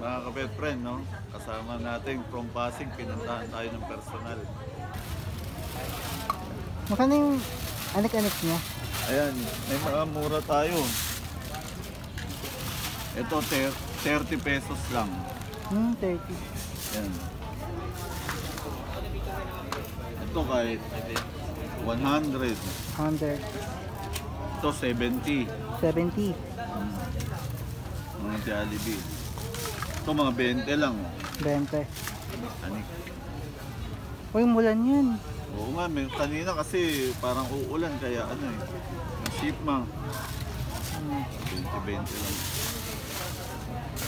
Mga ka-pet friend, no? Kasama natin from Pasig, pinuntahan tayo ng personal. Magkano yung anik-anik niya? Ayan, may mga mura tayo. Ito, 30 pesos lang. 30. Ayan. Ito kahit 100. 100. Ito 70. 70. Mga Jollibee. Ito mga 20 lang. 20. Anik. Uy, mulan yan. Oo nga, kanina kasi parang uulan kaya ano eh. Yung shipment. 20-20 lang.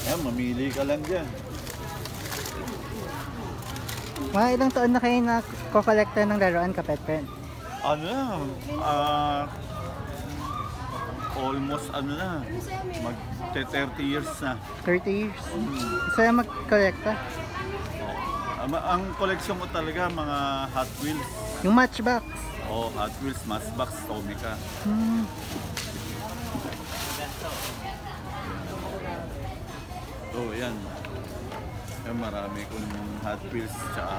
Ayan, mamili ka lang dyan. Mga ilang taon na kayo na-collector ng laruan, ka-pet friend? Ano na, almost ano na, mag 30 years na. 30 years. Isa mag-collecta. Ang koleksyon ko talaga mga Hot Wheels. Yung Matchbox. O Hot Wheels, Matchbox, Tomica. So yan. Yan, marami kong Hot Wheels tsaka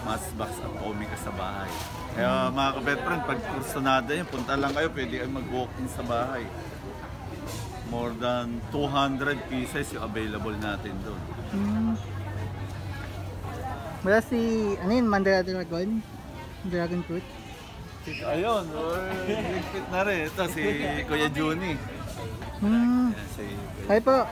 Matchbox at Tomica sa bahay. Kaya mga ka-pet friend, pag kursunada yun, punta lang kayo, pwede kayo mag-walk-in sa bahay. More than 200 pieces yung available natin doon. Wala si, ano yun, Mandala Dragon? Dragon Fruit? Ayun, ligpit na rin. Ito si Kuya Juni. Hmm. Yan, si Hi po.